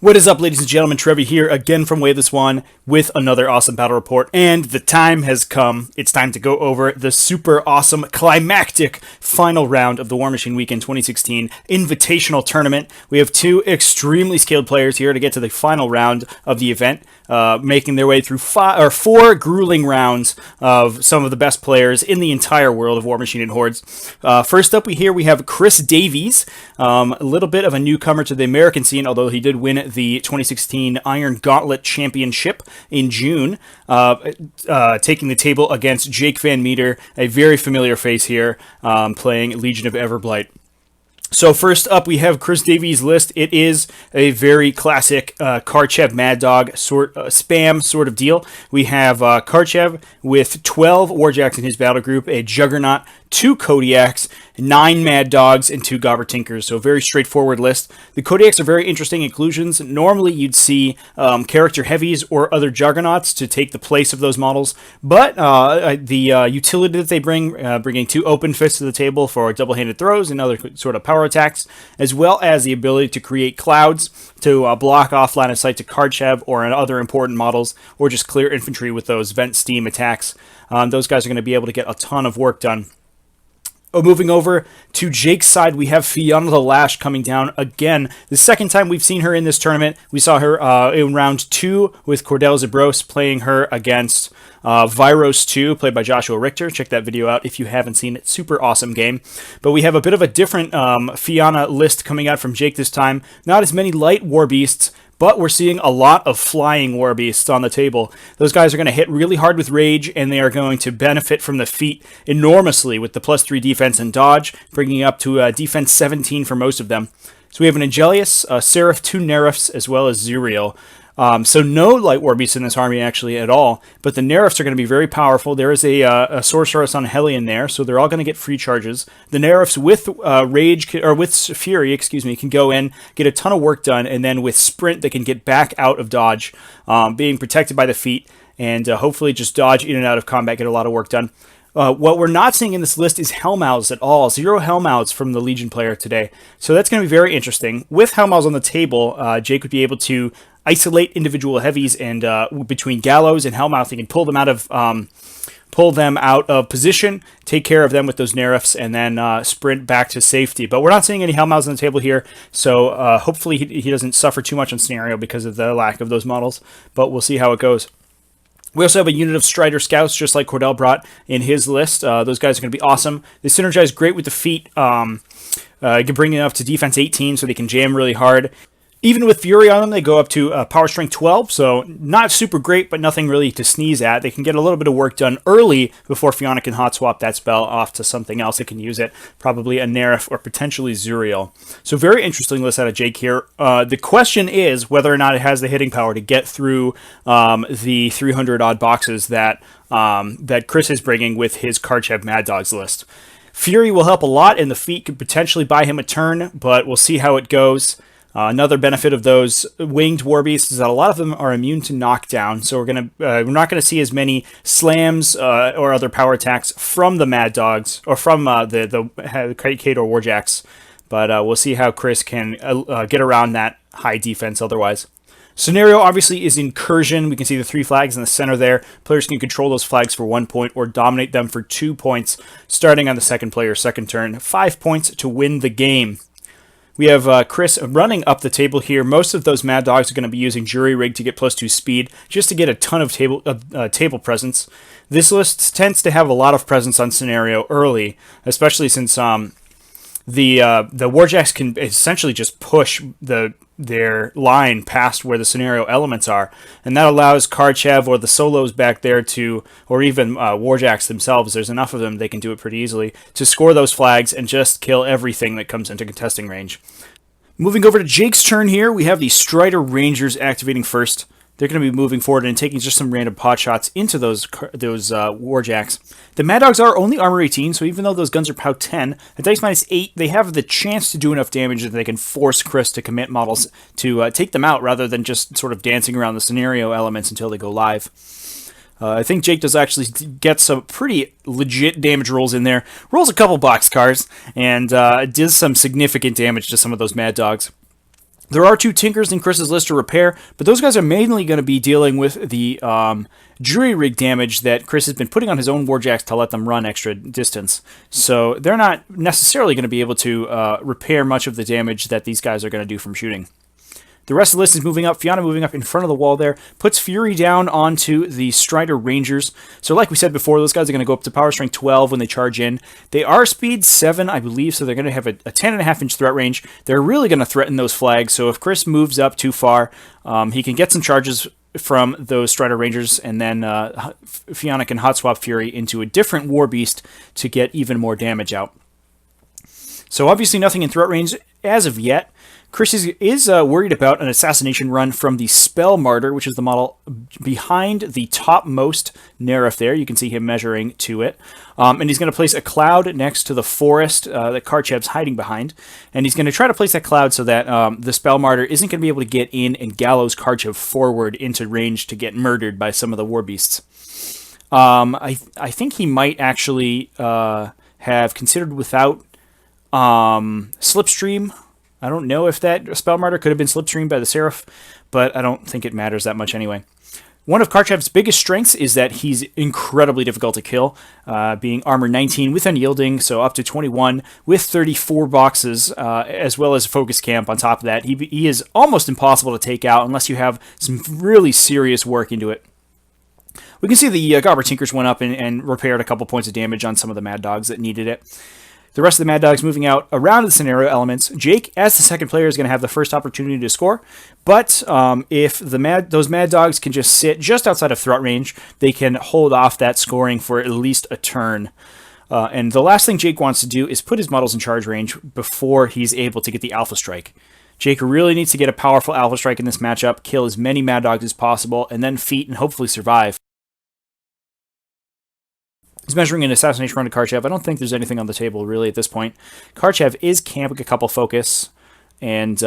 What is up, ladies and gentlemen? Trevor here again from WotS with another awesome battle report, and the time has come. It's time to go over the super awesome climactic final round of the Warmachine Weekend 2016 Invitational Tournament. We have two extremely skilled players here to get to the final round of the event, making their way through four grueling rounds of some of the best players in the entire world of Warmachine and Hordes. First up, we have Chris Davies, a little bit of a newcomer to the American scene, although he did win the 2016 Iron Gauntlet Championship in June, taking the table against Jake Van Meter, a very familiar face here, playing Legion of Everblight. So first up, we have Chris Davies' list. It is a very classic Karchev Mad Dog spam sort of deal. We have Karchev with 12 Warjacks in his battle group, a Juggernaut, 2 Kodiaks, 9 Mad Dogs, and 2 Gobber Tinkers. So a very straightforward list. The Kodiaks are very interesting inclusions. Normally you'd see character heavies or other Juggernauts to take the place of those models, but the utility that they bring, bringing 2 open fists to the table for double-handed throws and other sort of power attacks, as well as the ability to create clouds to block off line of sight to Karchev or other important models, or just clear infantry with those vent steam attacks. Those guys are going to be able to get a ton of work done. Moving over to Jake's side, we have Fyanna2 coming down again. The second time we've seen her in this tournament. We saw her in round 2 with Cordell Zabros, playing her against Viros 2, played by Joshua Richter. Check that video out if you haven't seen it. Super awesome game. But we have a bit of a different Fyanna list coming out from Jake this time. Not as many light war beasts, but we're seeing a lot of flying war beasts on the table. Those guys are going to hit really hard with rage, and they are going to benefit from the feat enormously with the +3 defense and dodge, bringing up to defense 17 for most of them. So we have an Angelius, Seraph, 2 Nerfs, as well as Zuriel. So no light war beasts in this army actually at all, but the Nerfs are going to be very powerful. There is a Sorceress on Hellion there, so they're all going to get free charges. The Nerfs with Rage, or with Fury, can go in, get a ton of work done, and then with Sprint they can get back out of dodge, being protected by the feet, and hopefully just dodge in and out of combat, get a lot of work done. What we're not seeing in this list is Hellmouths at all. 0 Hellmouths from the Legion player today. So that's going to be very interesting. With Hellmouths on the table, Jake would be able to isolate individual heavies, and between Gallows and Hellmouth, he can pull them out of position, take care of them with those Nerfs, and then sprint back to safety. But we're not seeing any Hellmouths on the table here, so hopefully he doesn't suffer too much on scenario because of the lack of those models, but we'll see how it goes. We also have a unit of Strider Scouts, just like Cordell brought in his list. Those guys are going to be awesome. They synergize great with the feet. You can bring it up to defense 18, so they can jam really hard. Even with Fury on them, they go up to power strength 12, so not super great, but nothing really to sneeze at. They can get a little bit of work done early before Fyanna can hot swap that spell off to something else that can use it, probably a Nerf or potentially Zuriel. So very interesting list out of Jake here. The question is whether or not it has the hitting power to get through the 300-odd boxes that Chris is bringing with his Karchev Mad Dogs list. Fury will help a lot, and the feat could potentially buy him a turn, but we'll see how it goes. Another benefit of those winged war beasts is that a lot of them are immune to knockdown, so we're not gonna see as many slams or other power attacks from the Mad Dogs or from the Kate or Warjacks, but we'll see how Chris can get around that high defense otherwise. Scenario obviously is Incursion. We can see the 3 flags in the center there. Players can control those flags for 1 point or dominate them for 2 points, starting on the second player's second turn. 5 points to win the game. We have Chris running up the table here. Most of those Mad Dogs are going to be using Jury Rig to get +2 speed, just to get a ton of table presence. This list tends to have a lot of presence on scenario early, especially since the Warjacks can essentially just push their line past where the scenario elements are, and that allows Karchev or the solos back there to, or even Warjacks themselves, there's enough of them they can do it pretty easily, to score those flags and just kill everything that comes into contesting range. Moving over to Jake's turn here, we have the Strider Rangers activating first. They're going to be moving forward and taking just some random pot shots into those Warjacks. The Mad Dogs are only armor 18, so even though those guns are POW 10, at dice -8, they have the chance to do enough damage that they can force Chris to commit models to take them out, rather than just sort of dancing around the scenario elements until they go live. I think Jake does actually get some pretty legit damage rolls in there. Rolls a couple boxcars, and does some significant damage to some of those Mad Dogs. There are 2 Tinkers in Chris's list to repair, but those guys are mainly going to be dealing with the jury rig damage that Chris has been putting on his own Warjacks to let them run extra distance. So they're not necessarily going to be able to repair much of the damage that these guys are going to do from shooting. The rest of the list is moving up. Fyanna moving up in front of the wall there. Puts Fury down onto the Strider Rangers. So like we said before, those guys are going to go up to power strength 12 when they charge in. They are speed 7, I believe, so they're going to have a 10.5-inch threat range. They're really going to threaten those flags. So if Chris moves up too far, he can get some charges from those Strider Rangers, and then Fyanna can hot swap Fury into a different War Beast to get even more damage out. So obviously nothing in threat range as of yet. Chris is worried about an assassination run from the Spell Martyr, which is the model behind the topmost Nerif there. You can see him measuring to it. And he's going to place a cloud next to the forest that Karchev's hiding behind. And he's going to try to place that cloud so that the Spell Martyr isn't going to be able to get in and gallows Karchev forward into range to get murdered by some of the war beasts. I think he might actually have considered without Slipstream. I don't know if that Spell Martyr could have been slipstreamed by the Seraph, but I don't think it matters that much anyway. One of Karchev's biggest strengths is that he's incredibly difficult to kill, being armor 19 with unyielding, so up to 21 with 34 boxes, as well as focus camp on top of that. He is almost impossible to take out unless you have some really serious work into it. We can see the Gobber Tinkers went up and repaired a couple points of damage on some of the Mad Dogs that needed it. The rest of the Mad Dogs moving out around the scenario elements. Jake, as the second player, is going to have the first opportunity to score. But if those Mad Dogs can just sit just outside of threat range, they can hold off that scoring for at least a turn. And the last thing Jake wants to do is put his models in charge range before he's able to get the Alpha Strike. Jake really needs to get a powerful Alpha Strike in this matchup, kill as many Mad Dogs as possible, and then feat and hopefully survive. He's measuring an assassination run to Karchev. I don't think there's anything on the table really at this point. Karchev is camping a couple focus, and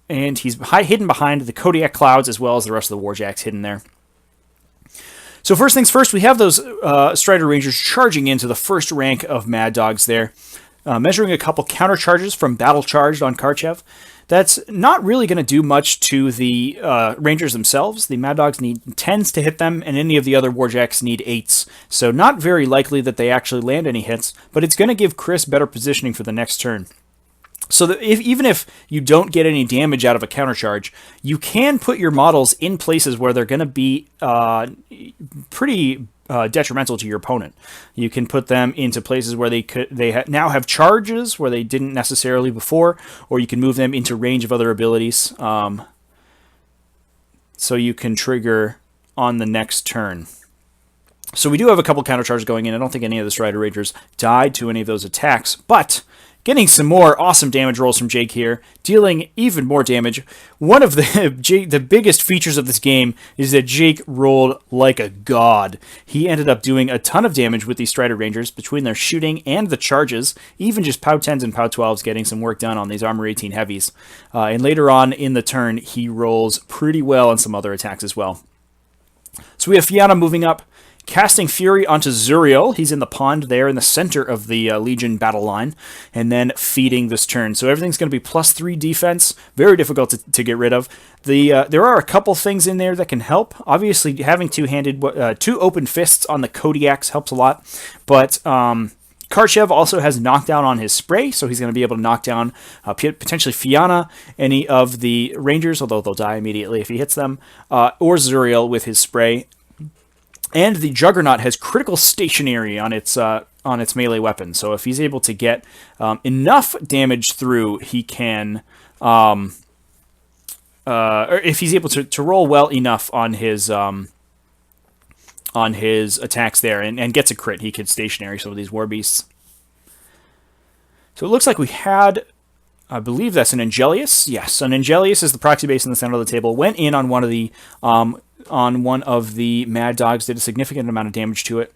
he's hidden behind the Kodiak clouds as well as the rest of the Warjacks hidden there. So first things first, we have those Strider Rangers charging into the first rank of Mad Dogs there, measuring a couple counter charges from Battle Charged on Karchev. That's not really going to do much to the Rangers themselves. The Mad Dogs need 10s to hit them, and any of the other Warjacks need 8s. So not very likely that they actually land any hits, but it's going to give Chris better positioning for the next turn. So that even if you don't get any damage out of a countercharge, you can put your models in places where they're going to be pretty detrimental to your opponent. You can put them into places where they now have charges where they didn't necessarily before, or you can move them into range of other abilities, so you can trigger on the next turn. So we do have a couple counter charges going in. I don't think any of the Strider Rangers died to any of those attacks, but getting some more awesome damage rolls from Jake here, dealing even more damage. One of the biggest features of this game is that Jake rolled like a god. He ended up doing a ton of damage with these Strider Rangers between their shooting and the charges, even just POW 10s and POW 12s getting some work done on these Armor 18 heavies. And later on in the turn, he rolls pretty well on some other attacks as well. So we have Fyanna moving up, casting Fury onto Zuriel. He's in the pond there in the center of the Legion battle line, and then feeding this turn. So everything's going to be +3 defense. Very difficult to get rid of. There are a couple things in there that can help. Obviously, having two open fists on the Kodiaks helps a lot, but Karchev also has knockdown on his spray, so he's going to be able to knock down potentially Fyanna, any of the Rangers, although they'll die immediately if he hits them, or Zuriel with his spray. And the Juggernaut has critical stationary on its melee weapon, so if he's able to get enough damage through, he can, or if he's able to roll well enough on his attacks there and gets a crit, he could stationary some of these War Beasts. So it looks like we had, I believe that's an Angelius. Yes, an Angelius is the proxy base in the center of the table. Went in on one of the Mad Dogs, did a significant amount of damage to it.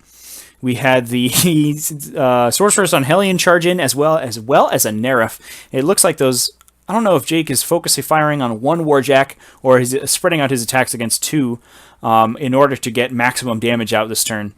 We had the Sorceress on Hellion charge in as well as a Nerif. It looks like those. I don't know if Jake is focusing firing on one Warjack or is spreading out his attacks against two in order to get maximum damage out this turn.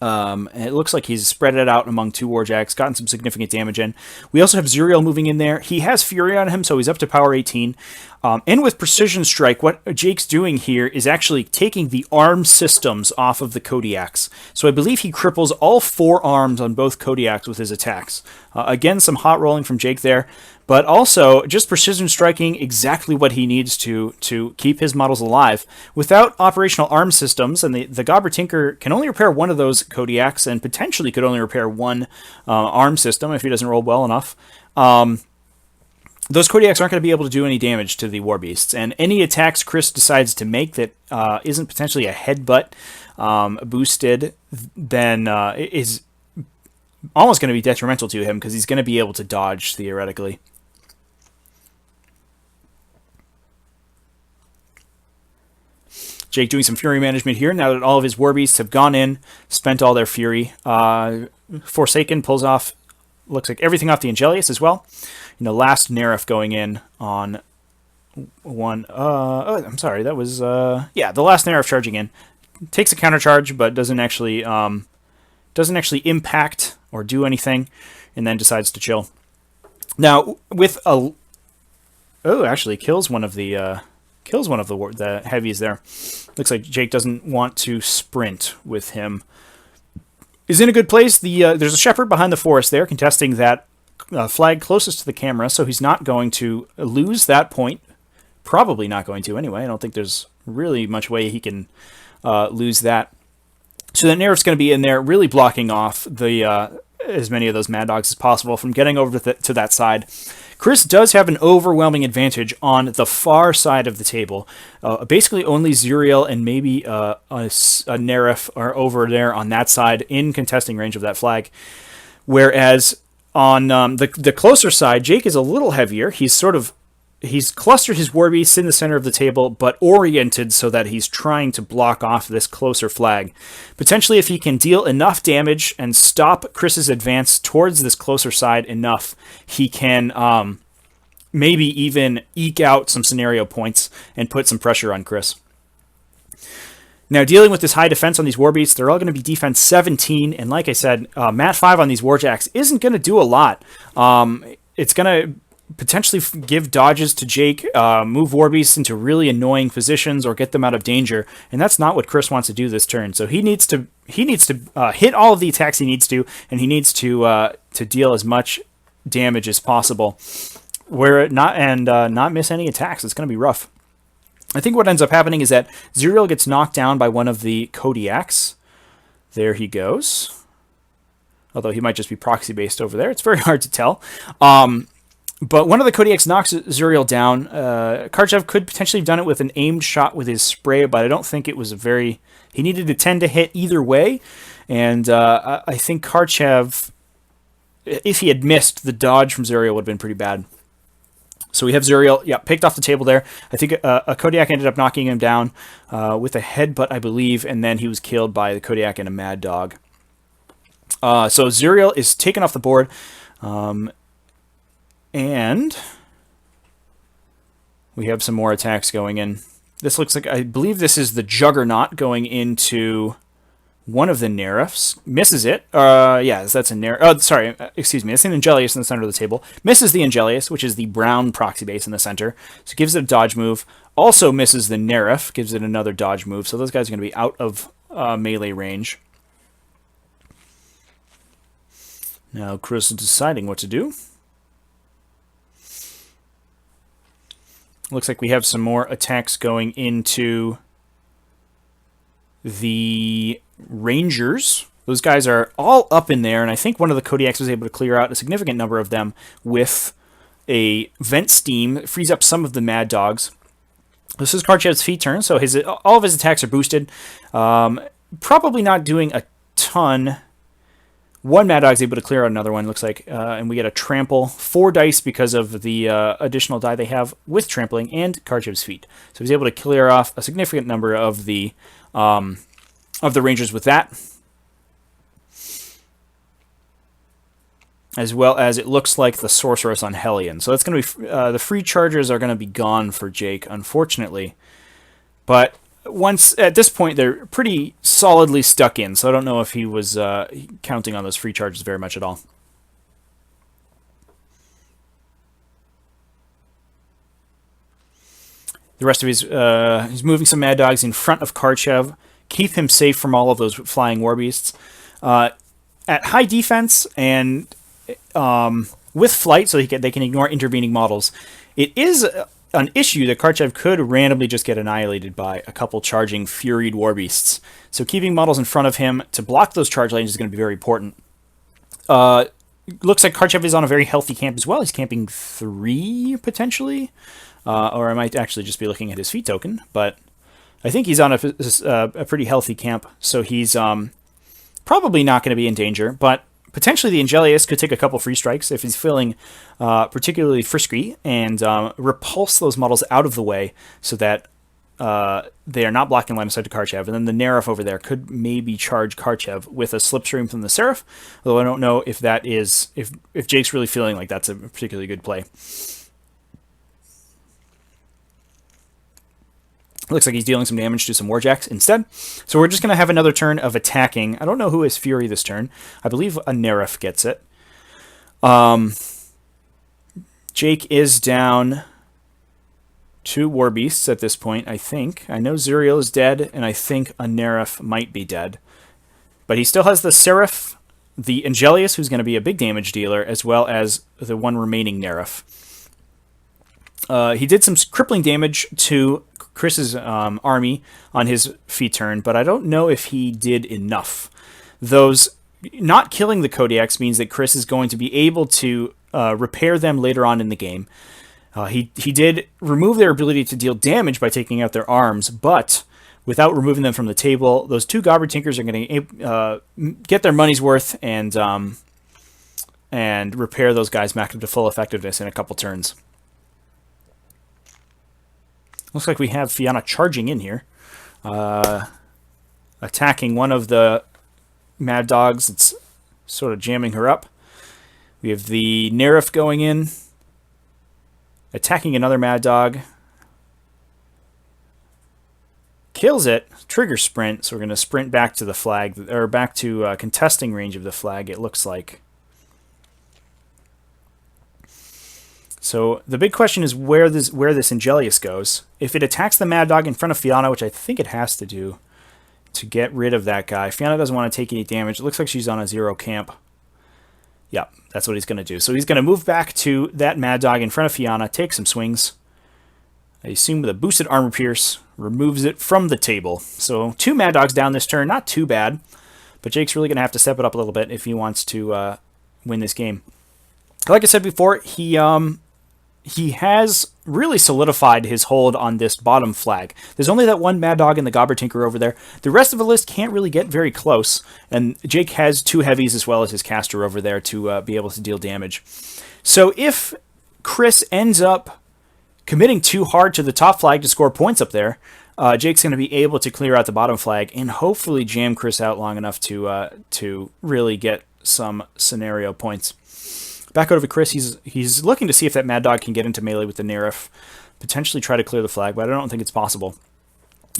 It looks like he's spread it out among 2 Warjacks, gotten some significant damage in. We also have Zuriel moving in there. He has Fury on him, so he's up to power 18. And with Precision Strike, what Jake's doing here is actually taking the arm systems off of the Kodiaks. So I believe he cripples all 4 arms on both Kodiaks with his attacks. Again, some hot rolling from Jake there, but also just precision striking exactly what he needs to keep his models alive. Without operational arm systems, and the Gobber Tinker can only repair one of those Kodiaks, and potentially could only repair one arm system if he doesn't roll well enough. Those Kodiaks aren't going to be able to do any damage to the War Beasts, and any attacks Chris decides to make that isn't potentially a headbutt boosted, then is almost going to be detrimental to him, because he's going to be able to dodge, theoretically. Jake doing some Fury management here, now that all of his War Beasts have gone in, spent all their Fury. Forsaken pulls off, looks like everything off the Angelius as well. Last Nerif going in on one. I'm sorry, that was the last Nerif charging in. Takes a counter charge, but doesn't actually impact or do anything, and then decides to chill. Now with actually kills one of the heavies there. Looks like Jake doesn't want to sprint with him. Is in a good place. There's a shepherd behind the forest there, contesting that flag closest to the camera, so he's not going to lose that point. Probably not going to anyway. I don't think there's really much way he can lose that. So that Nerif's going to be in there, really blocking off the as many of those Mad Dogs as possible from getting over to that side. Chris does have an overwhelming advantage on the far side of the table. Basically only Zuriel and maybe a Nerif are over there on that side in contesting range of that flag. Whereas on the closer side, Jake is a little heavier. He's clustered his War Beasts in the center of the table, but oriented so that he's trying to block off this closer flag. Potentially, if he can deal enough damage and stop Chris's advance towards this closer side enough, he can maybe even eke out some scenario points and put some pressure on Chris. Now, dealing with this high defense on these War Beasts, they're all going to be defense 17, and like I said, Mat 5 on these Warjacks isn't going to do a lot. It's going to potentially give dodges to Jake, move War Beasts into really annoying positions or get them out of danger, and that's not what Chris wants to do this turn. So he needs to hit all of the attacks he needs to, and he needs to deal as much damage as possible, not miss any attacks. It's going to be rough. I think what ends up happening is that Zuriel gets knocked down by one of the Kodiaks. There he goes. Although he might just be proxy based over there. It's very hard to tell. But one of the Kodiaks knocks Zuriel down. Karchev could potentially have done it with an aimed shot with his spray, but I don't think it was he needed to tend to hit either way. And I think Karchev, if he had missed, the dodge from Zuriel would have been pretty bad. So we have Zuriel, picked off the table there. I think a Kodiak ended up knocking him down with a headbutt, I believe, and then he was killed by the Kodiak and a Mad Dog. So Zuriel is taken off the board. And we have some more attacks going in. This looks like, I believe this is the Juggernaut going into one of the Nerifs. Misses it. That's a Nerif. Oh, sorry. Excuse me. It's an Angelius in the center of the table. Misses the Angelius, which is the brown proxy base in the center. So gives it a dodge move. Also misses the Nerif. Gives it another dodge move. So those guys are going to be out of melee range. Now Chris is deciding what to do. Looks like we have some more attacks going into the Rangers. Those guys are all up in there, and I think one of the Kodiaks was able to clear out a significant number of them with a Vent Steam. It frees up some of the Mad Dogs. This is Karchev's feet turn, so all of his attacks are boosted. Probably not doing a ton. One Mad Dog's able to clear out another one, looks like, and we get a trample. 4 dice because of the additional die they have with trampling and Karchev's feet. So he's able to clear off a significant number of the Rangers with that. As well as it looks like the Sorceress on Hellion. So that's going to be the free chargers are going to be gone for Jake, unfortunately. But once at this point, they're pretty solidly stuck in, so I don't know if he was counting on those free charges very much at all. The rest of his, he's moving some Mad Dogs in front of Karchev, keep him safe from all of those flying war beasts. At high defense and with flight, so they can ignore intervening models, it is an issue that Karchev could randomly just get annihilated by a couple charging Furied war beasts. So keeping models in front of him to block those charge lanes is going to be very important. Looks like Karchev is on a very healthy camp as well. He's camping 3, potentially. Or I might actually just be looking at his feat token, but I think he's on a pretty healthy camp, so he's probably not going to be in danger, but potentially the Angelius could take a couple free strikes if he's feeling particularly frisky and repulse those models out of the way so that they are not blocking line of sight to Karchev, and then the Nerif over there could maybe charge Karchev with a Slipstream from the Seraph, although I don't know if that is, if Jake's really feeling like that's a particularly good play. Looks like he's dealing some damage to some Warjacks instead. So we're just going to have another turn of attacking. I don't know who has Fury this turn. I believe a Nerif gets it. Jake is down 2 War Beasts at this point, I think. I know Zuriel is dead, and I think a Nerif might be dead. But he still has the Seraph, the Angelius, who's going to be a big damage dealer, as well as the one remaining Nerif. He did some crippling damage to Chris's army on his feat turn, but I don't know if he did enough. Those not killing the Kodiaks means that Chris is going to be able to repair them later on in the game. He did remove their ability to deal damage by taking out their arms, but without removing them from the table, those 2 Gobber Tinkers are going to get their money's worth and repair those guys back up to full effectiveness in a couple turns. Looks like we have Fyanna charging in here, attacking one of the Mad Dogs. It's sort of jamming her up. We have the Nerif going in, attacking another Mad Dog. Kills it. Trigger sprint. So we're going to sprint back to the flag, or back to contesting range of the flag, it looks like. So the big question is where this Angelius goes. If it attacks the Mad Dog in front of Fyanna, which I think it has to do to get rid of that guy. Fyanna doesn't want to take any damage. It looks like she's on a 0 camp. Yeah, that's what he's going to do. So he's going to move back to that Mad Dog in front of Fyanna, take some swings. I assume with a boosted Armor Pierce, removes it from the table. So 2 Mad Dogs down this turn, not too bad. But Jake's really going to have to step it up a little bit if he wants to win this game. Like I said before, he has really solidified his hold on this bottom flag. There's only that 1 Mad Dog and the Gobber Tinker over there. The rest of the list can't really get very close, and Jake has 2 heavies as well as his caster over there to be able to deal damage. So if Chris ends up committing too hard to the top flag to score points up there, Jake's going to be able to clear out the bottom flag and hopefully jam Chris out long enough to really get some scenario points. Back over to Chris, he's looking to see if that Mad Dog can get into melee with the Nerif, potentially try to clear the flag, but I don't think it's possible.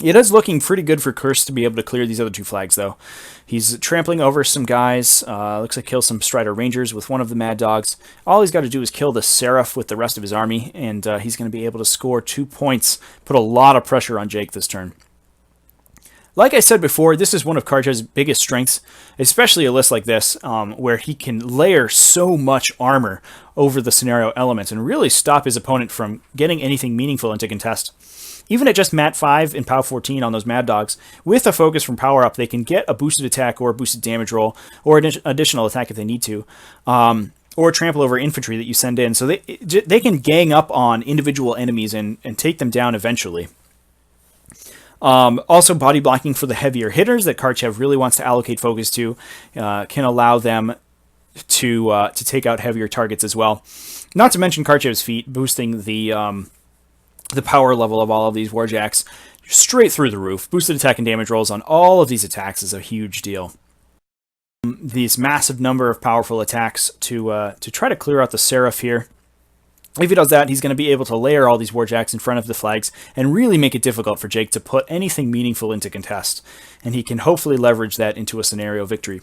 It is looking pretty good for Chris to be able to clear these other 2 flags, though. He's trampling over some guys, looks like kills some Strider Rangers with one of the Mad Dogs. All he's got to do is kill the Seraph with the rest of his army, and he's going to be able to score 2 points, put a lot of pressure on Jake this turn. Like I said before, this is one of Karchev's biggest strengths, especially a list like this, where he can layer so much armor over the scenario elements and really stop his opponent from getting anything meaningful into contest. Even at just Mat 5 and POW 14 on those Mad Dogs, with a focus from Power Up, they can get a boosted attack or a boosted damage roll, or an additional attack if they need to, or trample over infantry that you send in. So they can gang up on individual enemies and take them down eventually. Also, body blocking for the heavier hitters that Karchev really wants to allocate focus to can allow them to take out heavier targets as well. Not to mention Karchev's feat, boosting the power level of all of these Warjacks straight through the roof. Boosted attack and damage rolls on all of these attacks is a huge deal. These massive number of powerful attacks to try to clear out the Seraph here. If he does that, he's going to be able to layer all these warjacks in front of the flags and really make it difficult for Jake to put anything meaningful into contest. And he can hopefully leverage that into a scenario victory.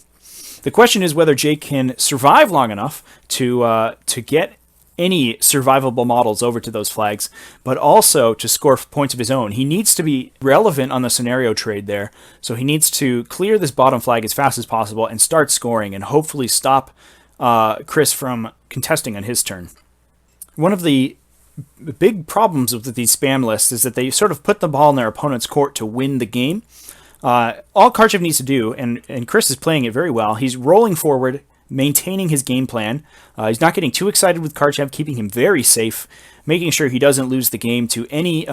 The question is whether Jake can survive long enough to get any survivable models over to those flags, but also to score points of his own. He needs to be relevant on the scenario trade there, so he needs to clear this bottom flag as fast as possible and start scoring and hopefully stop Chris from contesting on his turn. One of the big problems with these spam lists is that they sort of put the ball in their opponent's court to win the game. All Karchev needs to do, and Chris is playing it very well, he's rolling forward, maintaining his game plan. He's not getting too excited with Karchev, keeping him very safe, making sure he doesn't lose the game to any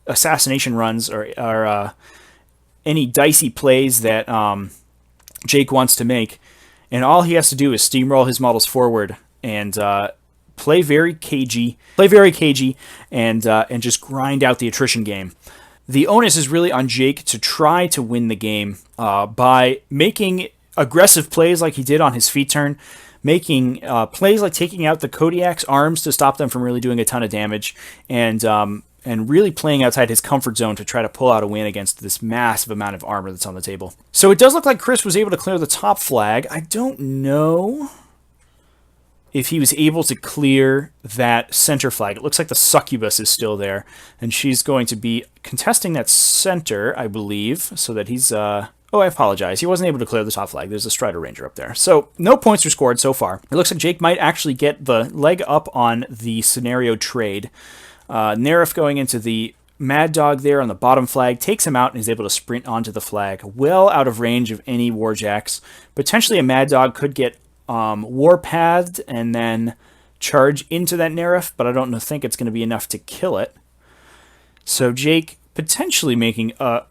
assassination runs or any dicey plays that Jake wants to make. And all he has to do is steamroll his models forward and play very cagey, and just grind out the attrition game. The onus is really on Jake to try to win the game by making aggressive plays like he did on his feat turn, making plays like taking out the Kodiak's arms to stop them from really doing a ton of damage, and really playing outside his comfort zone to try to pull out a win against this massive amount of armor that's on the table. So it does look like Chris was able to clear the top flag. I don't know if he was able to clear that center flag. It looks like the succubus is still there, and she's going to be contesting that center, I believe, so that he's... Oh, I apologize. He wasn't able to clear the top flag. There's a Strider Ranger up there. So no points were scored so far. It looks like Jake might actually get the leg up on the scenario trade. Nerif going into the Mad Dog there on the bottom flag takes him out and is able to sprint onto the flag, well out of range of any Warjacks. Potentially a Mad Dog could get warpathed and then charge into that Nerif, but I don't think it's going to be enough to kill it. So Jake potentially making a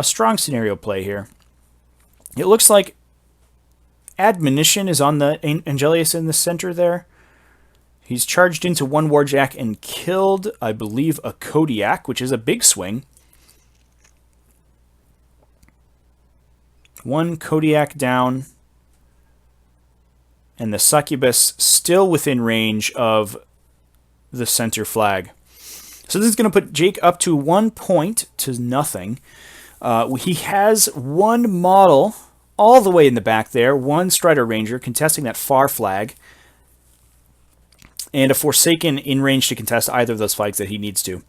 strong scenario play here. It looks like Admonition is on the Angelius in the center there. He's charged into one Warjack and killed, I believe, a Kodiak, which is a big swing. One Kodiak down. And the succubus still within range of the center flag. So this is going to put Jake up to 1 point to nothing. He has one model all the way in the back there, one Strider Ranger contesting that far flag, and a Forsaken in range to contest either of those flags that he needs to.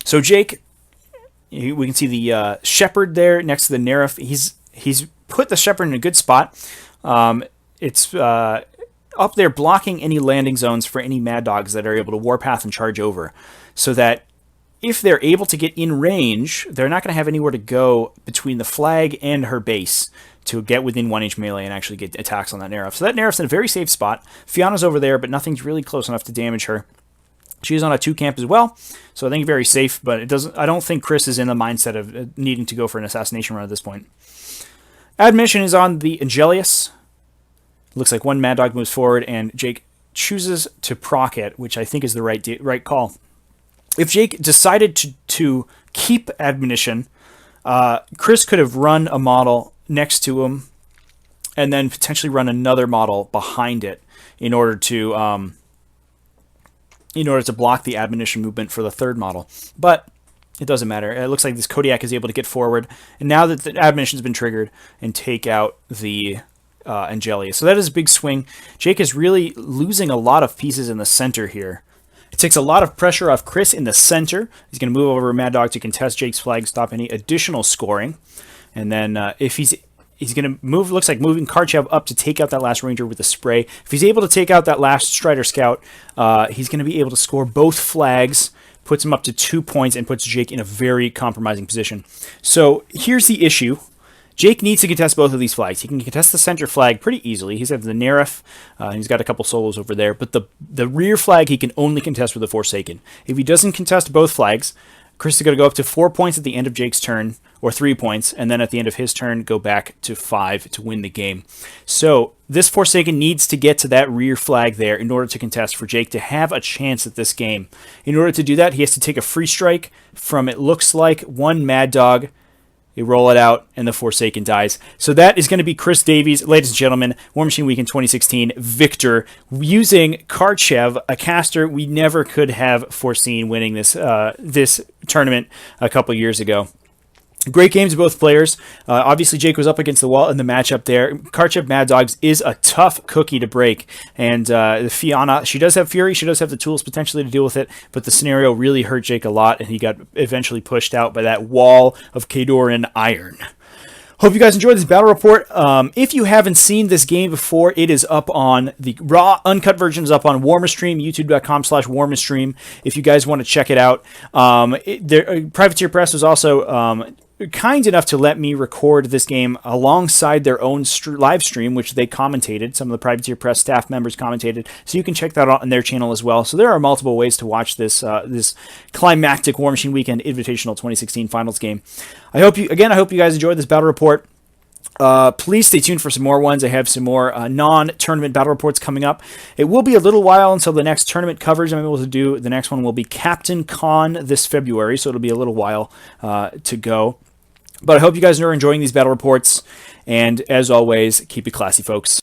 So Jake, we can see the Shepherd there next to the Nerif. He's put the Shepherd in a good spot. It's up there blocking any landing zones for any Mad Dogs that are able to warpath and charge over, so that if they're able to get in range, they're not going to have anywhere to go between the flag and her base to get within 1-inch melee and actually get attacks on that Nerif. So that Nerif's in a very safe spot. Fyanna's over there, but nothing's really close enough to damage her. She's on a 2 camp as well, so I think very safe, but it doesn't. I don't think Chris is in the mindset of needing to go for an assassination run at this point. Admission is on the Angelius. Looks like one Mad Dog moves forward, and Jake chooses to proc it, which I think is the right call. If Jake decided to keep Admonition, Chris could have run a model next to him, and then potentially run another model behind it in order to block the Admonition movement for the third model. But it doesn't matter. It looks like this Kodiak is able to get forward, and now that the Admonition's been triggered, and take out the Angelia. So that is a big swing. Jake is really losing a lot of pieces in the center here. It takes a lot of pressure off Chris in the center. He's going to move over Mad Dog to contest Jake's flag, stop any additional scoring. And then if he's going to move, looks like moving Karchev up to take out that last Ranger with a spray. If he's able to take out that last Strider Scout, he's going to be able to score both flags, puts him up to 2 points, and puts Jake in a very compromising position. So here's the issue. Jake needs to contest both of these flags. He can contest the center flag pretty easily. He's got the Nerif, and he's got a couple solos over there, but the rear flag he can only contest with the Forsaken. If he doesn't contest both flags, Chris is going to go up to 4 points at the end of Jake's turn, or 3 points, and then at the end of his turn, go back to 5 to win the game. So this Forsaken needs to get to that rear flag there in order to contest for Jake to have a chance at this game. In order to do that, he has to take a free strike from, it looks like, one Mad Dog, You roll it out, and the Forsaken dies. So that is going to be Chris Davies, ladies and gentlemen, Warmachine Weekend 2016 victor, using Karchev, a caster we never could have foreseen winning this this tournament a couple years ago. Great games of both players. Obviously, Jake was up against the wall in the matchup there. Karchev Mad Dogs is a tough cookie to break. And Fyanna, she does have Fury. She does have the tools potentially to deal with it. But the scenario really hurt Jake a lot, and he got eventually pushed out by that wall of Kadoran Iron. Hope you guys enjoyed this battle report. If you haven't seen this game before, it is up on the raw, uncut version is up on Warmachine, youtube.com/Warmachine. If you guys want to check it out. Privateer Press was also kind enough to let me record this game alongside their own live stream, which they commentated. Some of the Privateer Press staff members commentated, so you can check that out on their channel as well. So there are multiple ways to watch this this climactic Warmachine Weekend Invitational 2016 Finals game. I hope you guys enjoyed this battle report. Please stay tuned for some more ones. I have some more non-tournament battle reports coming up. It will be a little while until the next tournament coverage I'm able to do. The next one will be Captain Con this February, so it'll be a little while to go. But I hope you guys are enjoying these battle reports, and as always, keep it classy, folks.